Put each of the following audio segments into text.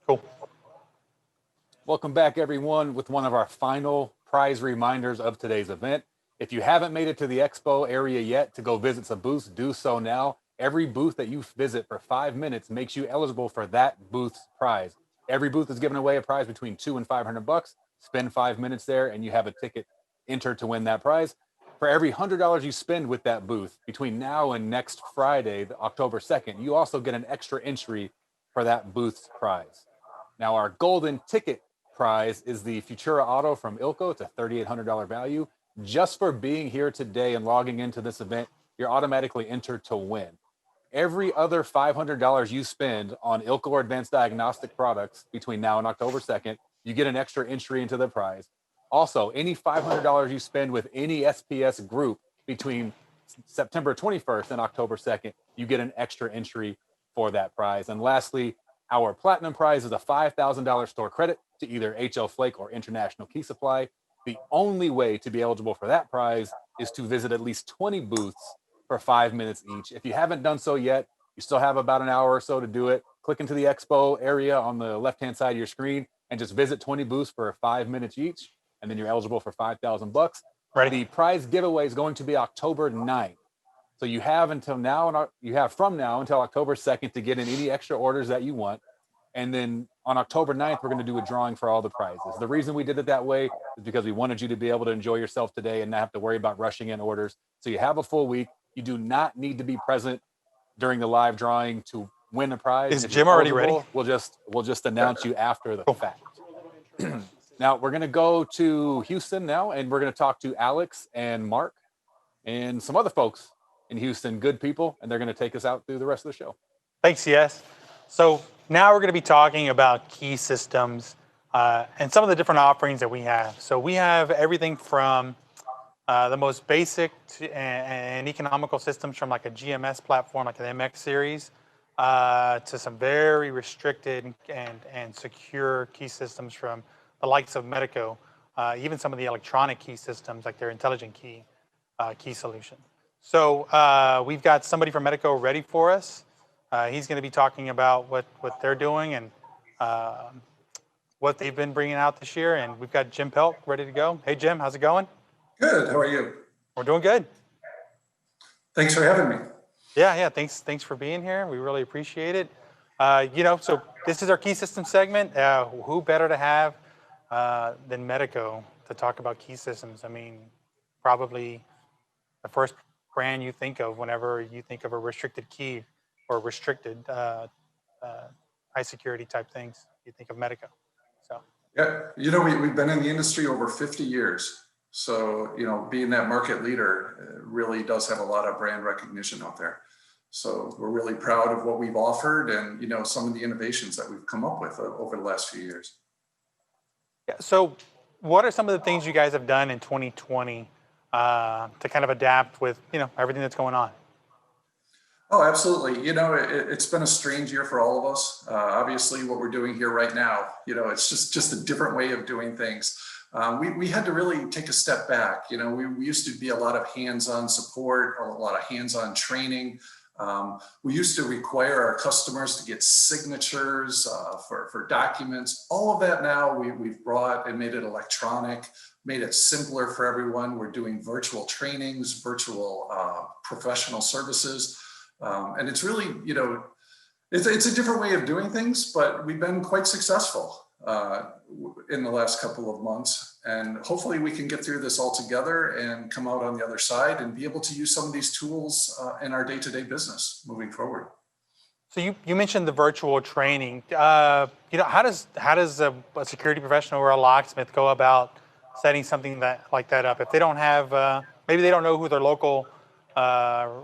Cool. Welcome back, everyone, with one of our final prize reminders of today's event. If you haven't made it to the expo area yet to go visit some booths, do so now. Every booth that you visit for 5 minutes makes you eligible for that booth's prize. Every booth is giving away a prize between $200 and $500. Spend 5 minutes there and you have a ticket entered to win that prize. For every $100 you spend with that booth between now and next Friday, October 2nd, you also get an extra entry for that booth's prize. Now, our golden ticket prize is the Futura Auto from Ilco. It's a $3,800 value. Just for being here today and logging into this event, you're automatically entered to win. Every other $500 you spend on Ilco or Advanced Diagnostic products between now and October 2nd, you get an extra entry into the prize. Also, any $500 you spend with any SPS group between September 21st and October 2nd, you get an extra entry for that prize. And lastly, our platinum prize is a $5,000 store credit to either HL Flake or International Key Supply. The only way to be eligible for that prize is to visit at least 20 booths for 5 minutes each. If you haven't done so yet, you still have about an hour or so to do it. Click into the expo area on the left-hand side of your screen and just visit 20 booths for 5 minutes each, and then you're eligible for $5,000. Right. The prize giveaway is going to be October 9th. So you have until now, and you have from now until October 2nd to get in any extra orders that you want. And then on October 9th, we're going to do a drawing for all the prizes. The reason we did it that way is because we wanted you to be able to enjoy yourself today and not have to worry about rushing in orders. So you have a full week. You do not need to be present during the live drawing to win a prize. Is Jim already ready? We'll just announce you after the fact. Now we're going to go to Houston now, and we're going to talk to Alex and Mark and some other folks in Houston, good people, and they're going to take us out through the rest of the show. Thanks, CS. So now we're going to be talking about key systems and some of the different offerings that we have. So we have everything from the most basic and economical systems from like a GMS platform, like an MX series, to some very restricted and secure key systems from the likes of Medico, even some of the electronic key systems like their intelligent key solution. So we've got somebody from Medico ready for us. He's going to be talking about what they're doing and what they've been bringing out this year. And we've got Jim Pelt ready to go. Hey, Jim, how's it going? Good. How are you? We're doing good. Thanks for having me. Yeah. Thanks for being here. We really appreciate it. So this is our key system segment. Who better to have than Medico to talk about key systems? I mean, probably the first brand you think of whenever you think of a restricted key or restricted high security type things, you think of Medico. So yeah, we've been in the industry over 50 years. So, being that market leader really does have a lot of brand recognition out there. So we're really proud of what we've offered and, some of the innovations that we've come up with over the last few years. Yeah. So what are some of the things you guys have done in 2020 to kind of adapt with, everything that's going on? Oh, absolutely. It's been a strange year for all of us. Obviously, what we're doing here right now, it's just a different way of doing things. We had to really take a step back. We used to be a lot of hands-on support, a lot of hands-on training. We used to require our customers to get signatures for documents. All of that now we've brought and made it electronic, made it simpler for everyone. We're doing virtual trainings, virtual professional services. And it's really, it's a different way of doing things, but we've been quite successful in the last couple of months. And hopefully we can get through this all together and come out on the other side and be able to use some of these tools in our day-to-day business moving forward. So you mentioned the virtual training. How does a security professional or a locksmith go about setting something like that up? If they don't have, maybe they don't know who their local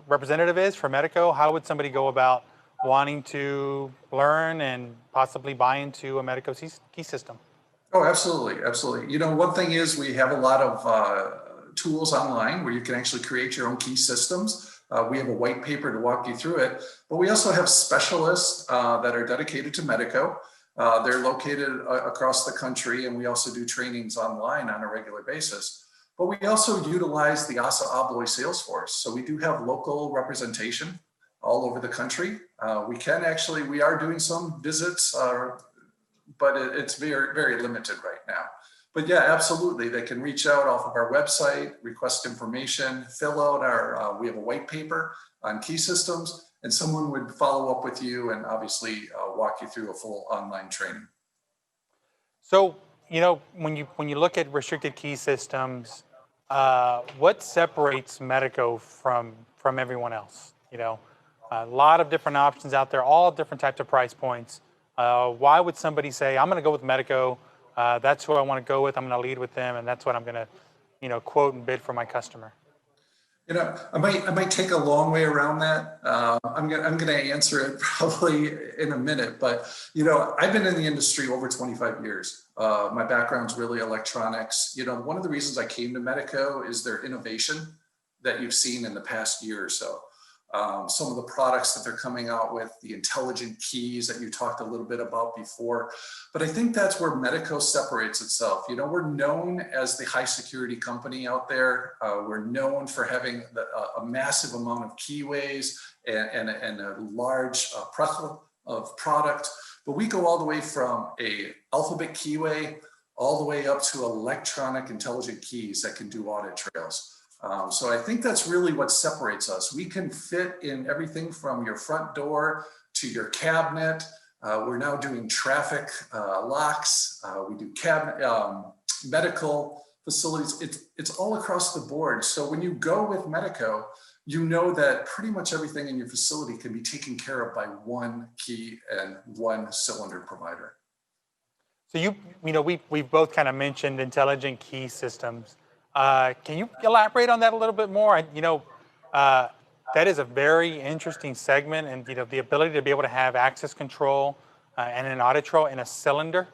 representative is for Medico, how would somebody go about wanting to learn and possibly buy into a Medico key system? Oh, absolutely. Absolutely. One thing is we have a lot of tools online where you can actually create your own key systems. We have a white paper to walk you through it, but we also have specialists that are dedicated to Medico. They're located across the country, and we also do trainings online on a regular basis. But we also utilize the ASA Abloy sales force. So we do have local representation all over the country. We are doing some visits but it's very, very limited right now. But yeah, absolutely. They can reach out off of our website, request information, fill out our, we have a white paper on key systems, and someone would follow up with you and obviously walk you through a full online training. So, when you look at restricted key systems, what separates Medico from everyone else? A lot of different options out there, all different types of price points. Why would somebody say, I'm going to go with Medico? That's who I want to go with. I'm going to lead with them, and that's what I'm going to, quote and bid for my customer. I might take a long way around that. I'm gonna answer it probably in a minute, but I've been in the industry over 25 years. My background's really electronics. One of the reasons I came to Medico is their innovation that you've seen in the past year or so. Some of the products that they're coming out with, the intelligent keys that you talked a little bit about before. But I think that's where Medico separates itself. We're known as the high security company out there. We're known for having a massive amount of keyways and a large plethora of product. But we go all the way from a alphabet keyway all the way up to electronic intelligent keys that can do audit trails. So I think that's really what separates us. We can fit in everything from your front door to your cabinet. We're now doing traffic locks. We do cabinet, medical facilities. It's all across the board. So when you go with Medico, you know that pretty much everything in your facility can be taken care of by one key and one cylinder provider. So we've both kind of mentioned intelligent key systems. Can you elaborate on that a little bit more? That is a very interesting segment, and the ability to be able to have access control and an audit trail in a cylinder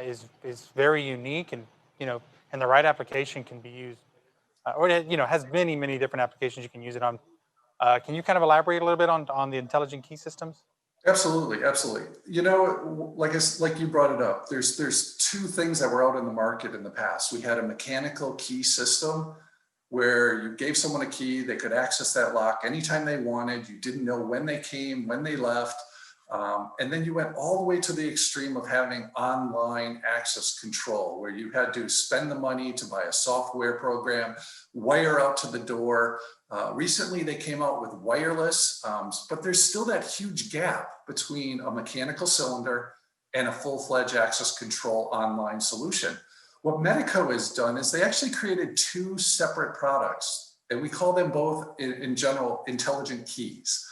is very unique, and and the right application can be used, or has many different applications you can use it on. Can you kind of elaborate a little bit on the intelligent key systems? Absolutely. Like you brought it up, there's two things that were out in the market in the past. We had a mechanical key system where you gave someone a key, they could access that lock anytime they wanted. You didn't know when they came, when they left. And then you went all the way to the extreme of having online access control, where you had to spend the money to buy a software program, wire out to the door. Recently, they came out with wireless, but there's still that huge gap between a mechanical cylinder and a full-fledged access control online solution. What Medico has done is they actually created two separate products, and we call them both, in general, intelligent keys.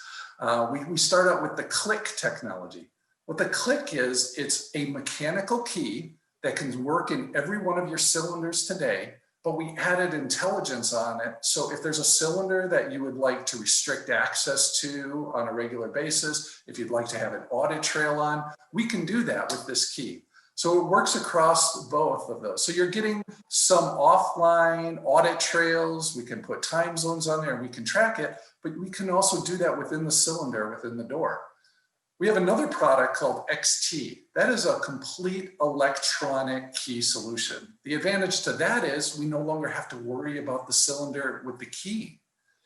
We start out with the click technology. What the click is, it's a mechanical key that can work in every one of your cylinders today, but we added intelligence on it. So if there's a cylinder that you would like to restrict access to on a regular basis, if you'd like to have an audit trail on, we can do that with this key. So it works across both of those. So you're getting some offline audit trails. We can put time zones on there and we can track it, but we can also do that within the cylinder, within the door. We have another product called XT. That is a complete electronic key solution. The advantage to that is we no longer have to worry about the cylinder with the key.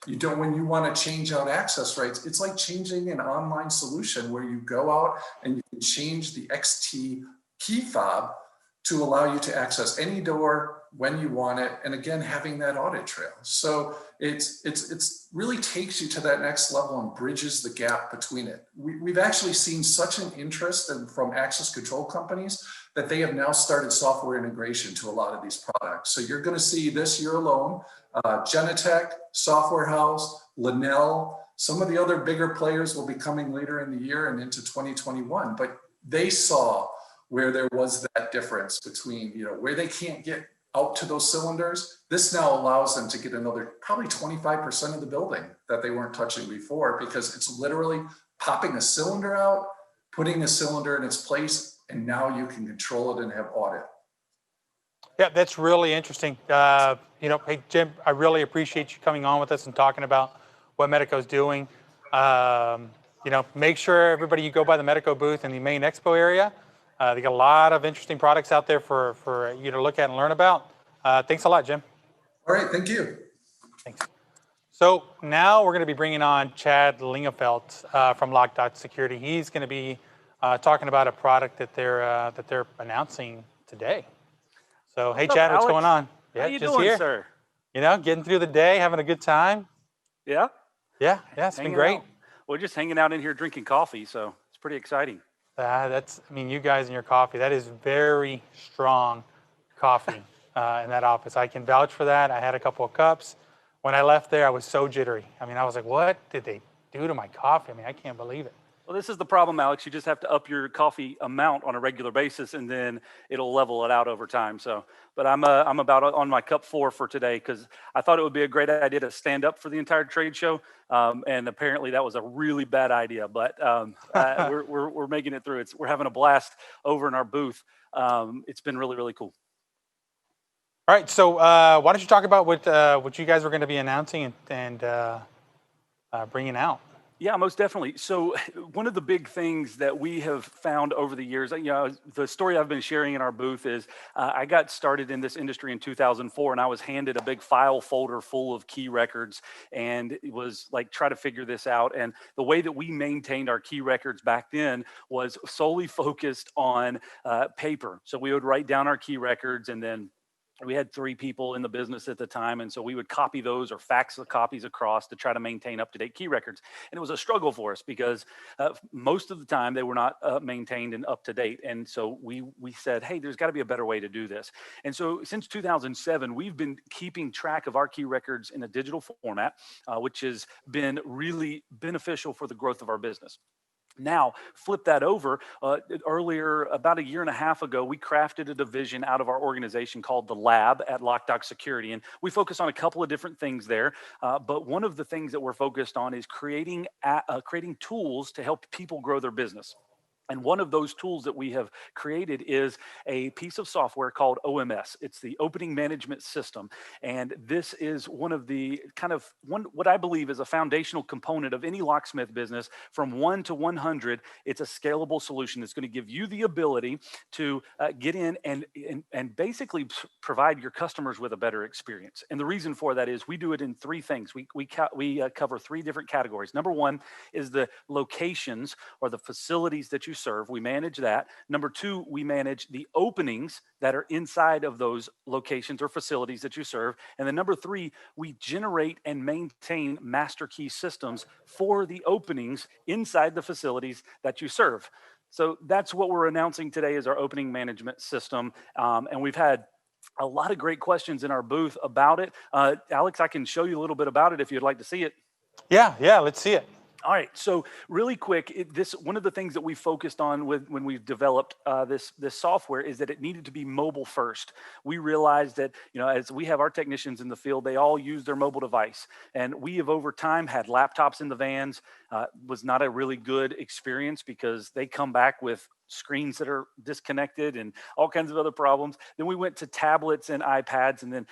When you want to change out access rights, it's like changing an online solution where you go out and you can change the XT key fob to allow you to access any door when you want it, and again, having that audit trail. So it's really takes you to that next level and bridges the gap between it. We've actually seen such an interest from access control companies that they have now started software integration to a lot of these products. So you're going to see this year alone, Genetec, Software House, Linnell, some of the other bigger players will be coming later in the year and into 2021, but they saw where there was that difference between, where they can't get out to those cylinders. This now allows them to get another probably 25% of the building that they weren't touching before, because it's literally popping a cylinder out, putting a cylinder in its place, and now you can control it and have audit. Yeah, that's really interesting. Hey, Jim, I really appreciate you coming on with us and talking about what Medico's doing. Make sure everybody, you go by the Medico booth in the main expo area. They got a lot of interesting products out there for you to look at and learn about. Thanks a lot, Jim. All right, thank you. Thanks. So now we're going to be bringing on Chad Lingefelt from Lock Security. He's going to be talking about a product that they're announcing today. So, hey, What's up, Chad, what's Alex? going on? How you just doing, here. sir? You know, getting through the day, having a good time. Yeah? Yeah, it's been Hanging great. out. We're just hanging out in here drinking coffee, so it's pretty exciting. I mean, you guys and your coffee, that is very strong coffee in that office. I can vouch for that. I had a couple of cups. When I left there, I was so jittery. I mean, I was like, what did they do to my coffee? I mean, I can't believe it. Well, this is the problem, Alex. You just have to up your coffee amount on a regular basis, and then it'll level it out over time. So, but I'm about on my cup 4 for today because I thought it would be a great idea to stand up for the entire trade show, and apparently that was a really bad idea. But we're making it through. We're having a blast over in our booth. It's been really, really cool. All right, so why don't you talk about what you guys were going to be announcing and bringing out? Yeah, most definitely. So one of the big things that we have found over the years, the story I've been sharing in our booth is I got started in this industry in 2004, and I was handed a big file folder full of key records, and it was like, try to figure this out. And the way that we maintained our key records back then was solely focused on paper. So we would write down our key records, and then we had 3 people in the business at the time, and so we would copy those or fax the copies across to try to maintain up-to-date key records. And it was a struggle for us because most of the time they were not maintained and up-to-date. And so we said, hey, there's got to be a better way to do this. And so since 2007, we've been keeping track of our key records in a digital format, which has been really beneficial for the growth of our business. Now, flip that over. Earlier, about a year and a half ago, we crafted a division out of our organization called the Lab at Lockdock Security. And we focus on a couple of different things there. But one of the things that we're focused on is creating tools to help people grow their business. And one of those tools that we have created is a piece of software called OMS. It's the Opening Management System. And this is one of the what I believe is a foundational component of any locksmith business. From 1 to 100, it's a scalable solution that's going to give you the ability to get in and basically provide your customers with a better experience. And the reason for that is we do it in 3 things. We cover 3 different categories. Number 1 is the locations or the facilities that you serve. We manage that. Number 2, we manage the openings that are inside of those locations or facilities that you serve. And then number 3, we generate and maintain master key systems for the openings inside the facilities that you serve. So that's what we're announcing today is our opening management system. And we've had a lot of great questions in our booth about it. Alex, I can show you a little bit about it if you'd like to see it. Yeah, let's see it. All right, so really quick, one of the things that we focused on when we developed this software is that it needed to be mobile first. We realized that, as we have our technicians in the field, they all use their mobile device, and we have over time had laptops in the vans. Was not a really good experience because they come back with screens that are disconnected and all kinds of other problems. Then we went to tablets and iPads, and then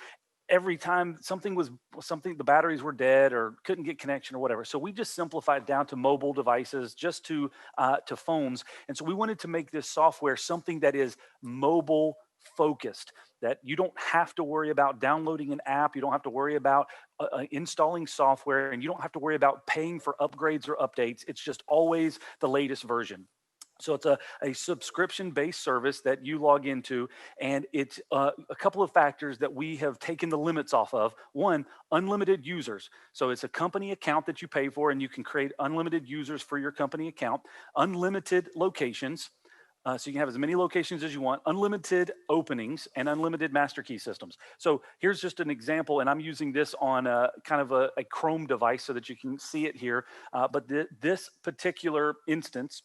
every time the batteries were dead or couldn't get connection or whatever. So we just simplified down to mobile devices, just to phones. And so we wanted to make this software something that is mobile focused, that you don't have to worry about downloading an app. You don't have to worry about installing software, and you don't have to worry about paying for upgrades or updates. It's just always the latest version. So it's a subscription-based service that you log into, and it's a couple of factors that we have taken the limits off of. 1, unlimited users. So it's a company account that you pay for, and you can create unlimited users for your company account. Unlimited locations. So you can have as many locations as you want, unlimited openings, and unlimited master key systems. So here's just an example, and I'm using this on a Chrome device so that you can see it here. But this particular instance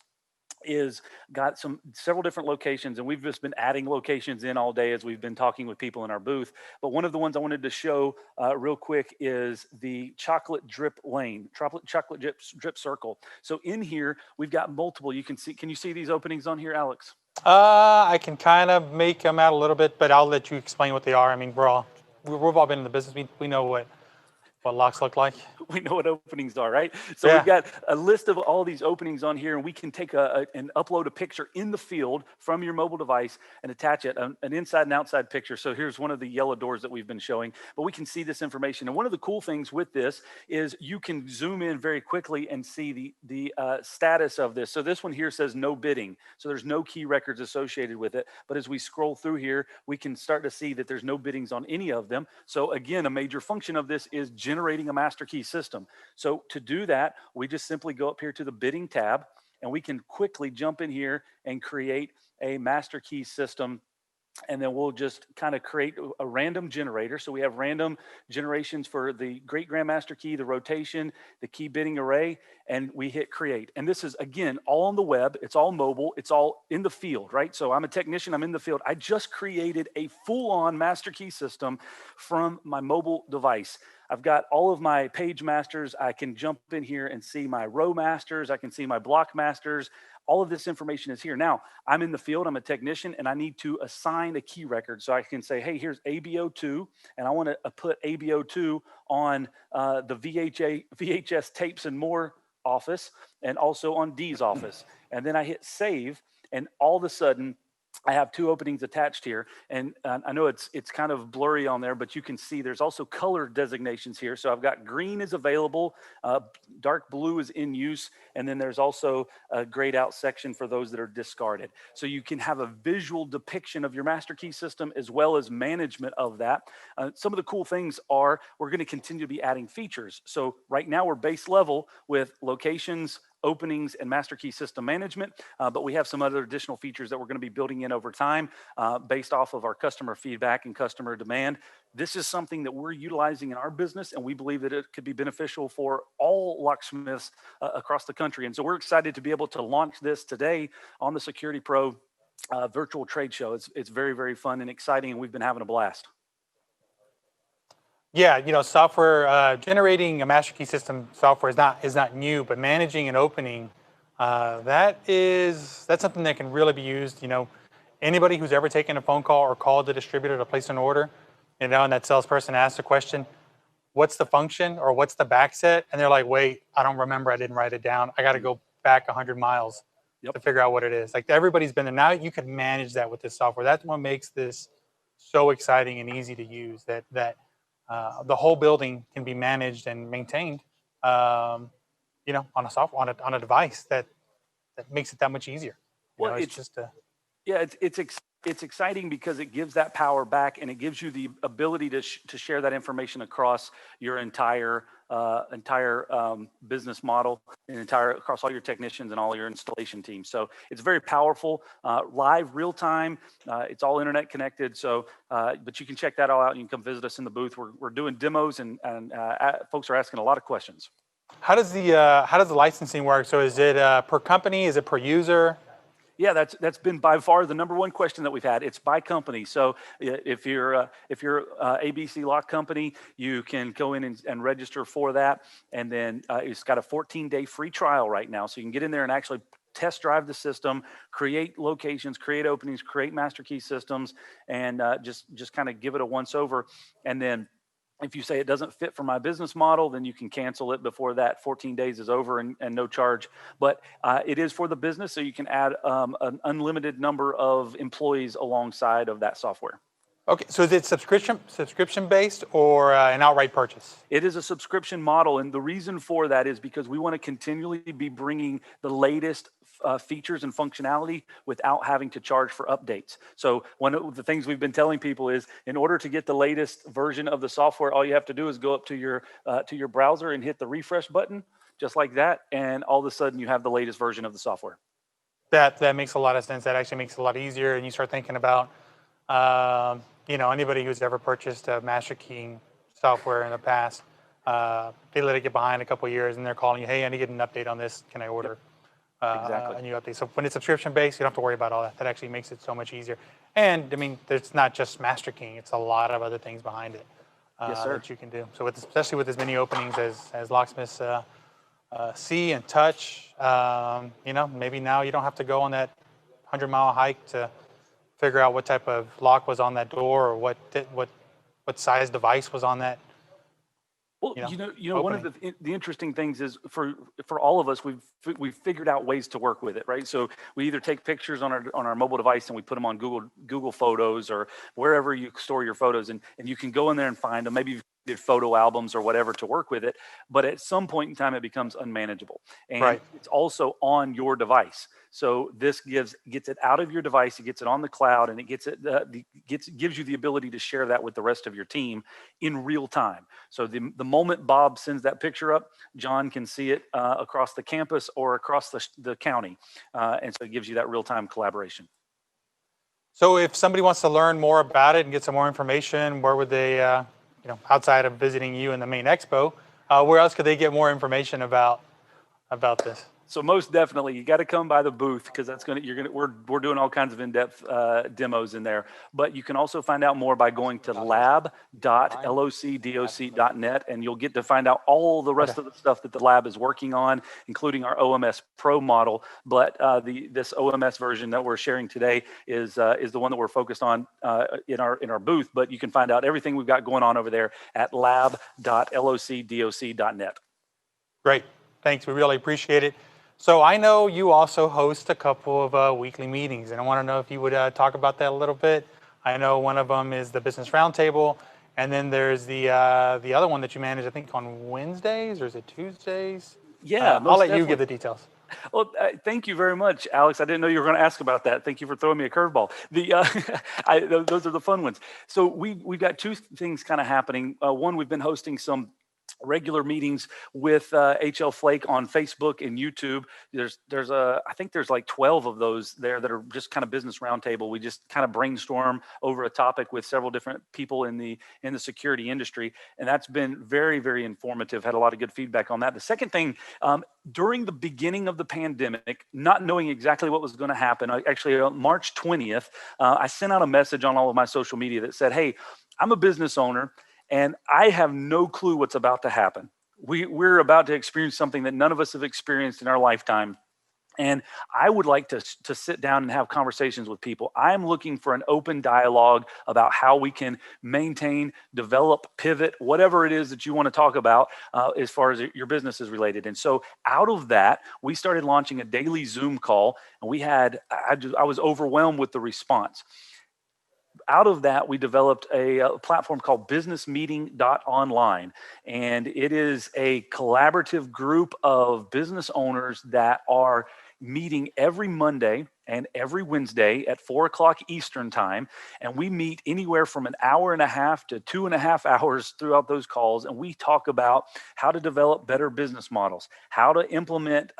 is got several different locations, and we've just been adding locations in all day as we've been talking with people in our booth. But one of the ones I wanted to show real quick is the chocolate drip lane, chocolate drip circle. So in here we've got multiple. Can you see these openings on here, Alex? I can kind of make them out a little bit, but I'll let you explain what they are. I mean, we've all been in the business. We know what what locks look like. We know what openings are, right? So Yeah. we've got a list of all these openings on here, and we can take and upload a picture in the field from your mobile device and attach it, an inside and outside picture. So here's one of the yellow doors that we've been showing, but we can see this information. And one of the cool things with this is you can zoom in very quickly and see the status of this. So this one here says no bidding. So there's no key records associated with it. But as we scroll through here, we can start to see that there's no biddings on any of them. So again, a major function of this is generating a master key system. So to do that, we just simply go up here to the bidding tab, and we can quickly jump in here and create a master key system. And then we'll just kind of create a random generator. So we have random generations for the great grandmaster key, the rotation, the key bidding array, and we hit create. And this is, again, all on the web. It's all mobile. It's all in the field, right? So I'm a technician. I'm in the field. I just created a full-on master key system from my mobile device. I've got all of my page masters. I can jump in here and see my row masters. I can see my block masters. All of this information is here. Now, I'm in the field, I'm a technician, and I need to assign a key record. So I can say, hey, here's ABO2, and I want to put ABO2 on the VHS tapes and more office, and also on D's office. And then I hit save, and all of a sudden, I have two openings attached here, and I know it's kind of blurry on there, but you can see there's also color designations here. So I've got green is available, dark blue is in use, and then there's also a grayed out section for those that are discarded. So you can have a visual depiction of your master key system as well as management of that. Some of the cool things are we're going to continue to be adding features. So right now we're base level with locations, openings, and master key system management, but we have some other additional features that we're going to be building in over time based off of our customer feedback and customer demand. This is something that we're utilizing in our business, and we believe that it could be beneficial for all locksmiths across the country. And so we're excited to be able to launch this today on the Security Pro virtual trade show. It's very, very fun and exciting, and we've been having a blast. Yeah, software generating a master key system software is not new, but managing an opening that's something that can really be used. Anybody who's ever taken a phone call or called the distributor to place an order, and that salesperson asks the question, "What's the function or what's the back set?" And they're like, "Wait, I don't remember. I didn't write it down. I got to go back 100 miles to figure out what it is." Like everybody's been there. Now you can manage that with this software. That's what makes this so exciting and easy to use. That the whole building can be managed and maintained, on a software, on a device that makes it that much easier. Well, It's just it's exciting because it gives that power back, and it gives you the ability to share that information across your entire business model and across all your technicians and all your installation teams. So it's very powerful, live, real time. It's all internet connected. So, but you can check that all out. You can come visit us in the booth. We're doing demos, and folks are asking a lot of questions. How does the licensing work? So is it per company? Is it per user? Yeah, that's been by far the number one question that we've had. It's by company. So if you're ABC Lock Company, you can go in and register for that, and then it's got a 14-day free trial right now. So you can get in there and actually test drive the system, create locations, create openings, create master key systems, and just kind of give it a once over, and then if you say it doesn't fit for my business model, then you can cancel it before that 14 days is over and no charge. But it is for the business, so you can add an unlimited number of employees alongside of that software. Okay, so is it subscription based or an outright purchase? It is a subscription model, and the reason for that is because we want to continually be bringing the latest features and functionality without having to charge for updates. So one of the things we've been telling people is, in order to get the latest version of the software, all you have to do is go up to your browser and hit the refresh button, just like that, and all of a sudden you have the latest version of the software. That makes a lot of sense. That actually makes it a lot easier, and you start thinking about anybody who's ever purchased a master keying software in the past, they let it get behind a couple of years, and they're calling you, "Hey, I need to get an update on this. Can I order a new update?" So when it's subscription based, you don't have to worry about all that. That actually makes it so much easier. And I mean, it's not just master keying; it's a lot of other things behind it that you can do. So especially with as many openings as locksmiths see and touch, maybe now you don't have to go on that 100-mile hike to figure out what type of lock was on that door or what size device was on that Well, you know, one of the interesting things is for all of us, we've figured out ways to work with it, right? So we either take pictures on our mobile device and we put them on Google Photos or wherever you store your photos, and you can go in there and find them. Maybe you did photo albums or whatever to work with it, but at some point in time, it becomes unmanageable, and Right. it's also on your device. So this gets it out of your device, it gets it on the cloud, and it gives you the ability to share that with the rest of your team in real time. So the moment Bob sends that picture up, John can see it across the campus or across the county, and so it gives you that real time collaboration. So if somebody wants to learn more about it and get some more information, where would they, outside of visiting you in the main expo, where else could they get more information about this? So most definitely, you got to come by the booth because we're doing all kinds of in-depth demos in there. But you can also find out more by going to lab.locdoc.net, and you'll get to find out all the rest of the stuff that the lab is working on, including our OMS Pro model. But this OMS version that we're sharing today is the one that we're focused on in our booth. But you can find out everything we've got going on over there at lab.locdoc.net. Great, thanks. We really appreciate it. So I know you also host a couple of weekly meetings, and I want to know if you would talk about that a little bit. I know one of them is the Business Roundtable, and then there's the other one that you manage, I think, on Wednesdays, or is it Tuesdays? Yeah, I'll let you give the details. Well, thank you very much, Alex. I didn't know you were going to ask about that. Thank you for throwing me a curveball. Those are the fun ones. So we've got two things kind of happening. One, we've been hosting some regular meetings with HL Flake on Facebook and YouTube. I think there's like 12 of those there that are just kind of business roundtable. We just kind of brainstorm over a topic with several different people in the security industry, and that's been very, very informative. Had a lot of good feedback on that. The second thing, during the beginning of the pandemic, not knowing exactly what was going to happen, actually on March 20th, I sent out a message on all of my social media that said, "Hey, I'm a business owner, and I have no clue what's about to happen. We're about to experience something that none of us have experienced in our lifetime. And I would like to sit down and have conversations with people. I'm looking for an open dialogue about how we can maintain, develop, pivot, whatever it is that you want to talk about as far as your business is related." And so out of that, we started launching a daily Zoom call, and I was overwhelmed with the response. Out of that, we developed a platform called businessmeeting.online, and it is a collaborative group of business owners that are meeting every Monday and every Wednesday at 4:00 Eastern time. And we meet anywhere from an hour and a half to 2.5 hours throughout those calls. And we talk about how to develop better business models, how to implement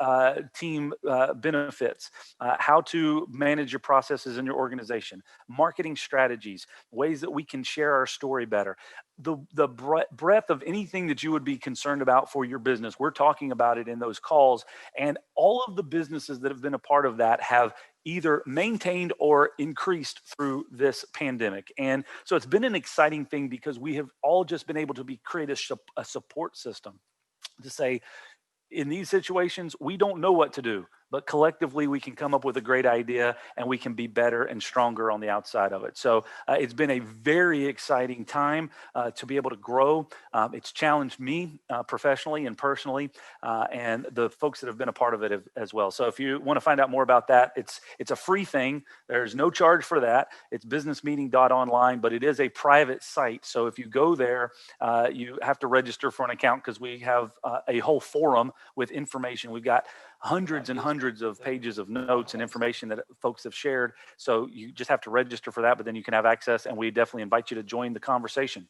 team benefits, how to manage your processes in your organization, marketing strategies, ways that we can share our story better. The breadth of anything that you would be concerned about for your business, we're talking about it in those calls. And all of the businesses that have been a part of that have either maintained or increased through this pandemic. And so it's been an exciting thing because we have all just been able to create a support system to say, in these situations, we don't know what to do, but collectively we can come up with a great idea and we can be better and stronger on the outside of it. So it's been a very exciting time to be able to grow. It's challenged me professionally and personally, and the folks that have been a part of it as well. So if you want to find out more about that, it's a free thing. There's no charge for that. It's businessmeeting.online, but it is a private site. So if you go there, you have to register for an account because we have a whole forum with information. We've got hundreds and hundreds of pages of notes and information that folks have shared. So you just have to register for that, but then you can have access, and we definitely invite you to join the conversation.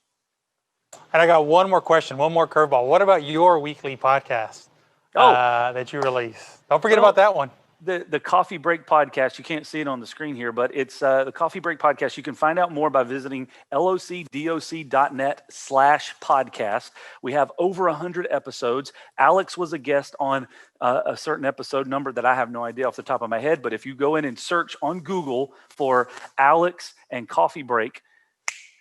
And I got one more question, one more curveball. What about your weekly podcast that you release? Don't forget about that one. The Coffee Break Podcast, you can't see it on the screen here, but it's the Coffee Break Podcast. You can find out more by visiting locdoc.net/podcast. We have over 100 episodes. Alex was a guest on a certain episode number that I have no idea off the top of my head, but if you go in and search on Google for Alex and Coffee Break,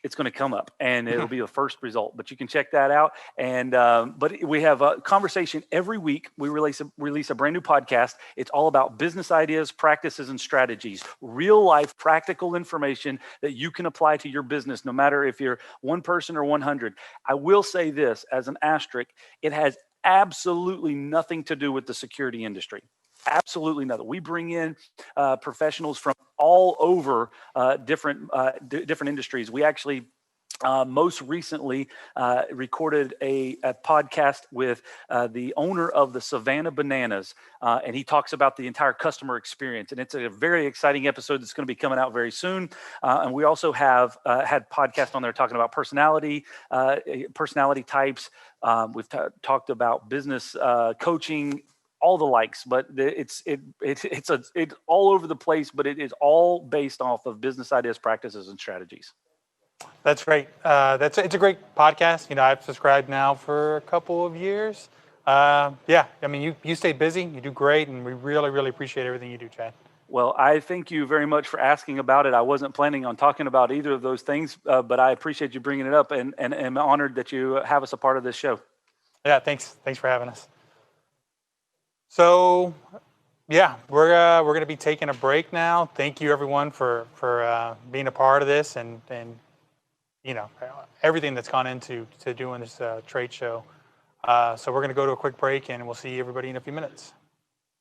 it's going to come up and it'll be the first result, but you can check that out. And but we have a conversation every week. We release a brand new podcast. It's all about business ideas, practices, and strategies, real life practical information that you can apply to your business, no matter if you're one person or 100. I will say this as an asterisk, it has absolutely nothing to do with the security industry. Absolutely nothing. We bring in professionals from all over different industries. We actually most recently recorded a podcast with the owner of the Savannah Bananas, and he talks about the entire customer experience. And it's a very exciting episode that's going to be coming out very soon. And we also have had podcasts on there talking about personality types. We've talked about business coaching, all the likes, but it's all over the place, but it is all based off of business ideas, practices, and strategies. That's great. It's a great podcast. You know, I've subscribed now for a couple of years. Yeah, I mean, you stay busy, you do great, and we really, really appreciate everything you do, Chad. Well, I thank you very much for asking about it. I wasn't planning on talking about either of those things, but I appreciate you bringing it up, and am honored that you have us a part of this show. Yeah, thanks for having us. So, yeah, we're going to be taking a break now. Thank you, everyone, for being a part of this and you know, everything that's gone into doing this trade show. So we're going to go to a quick break, and we'll see everybody in a few minutes.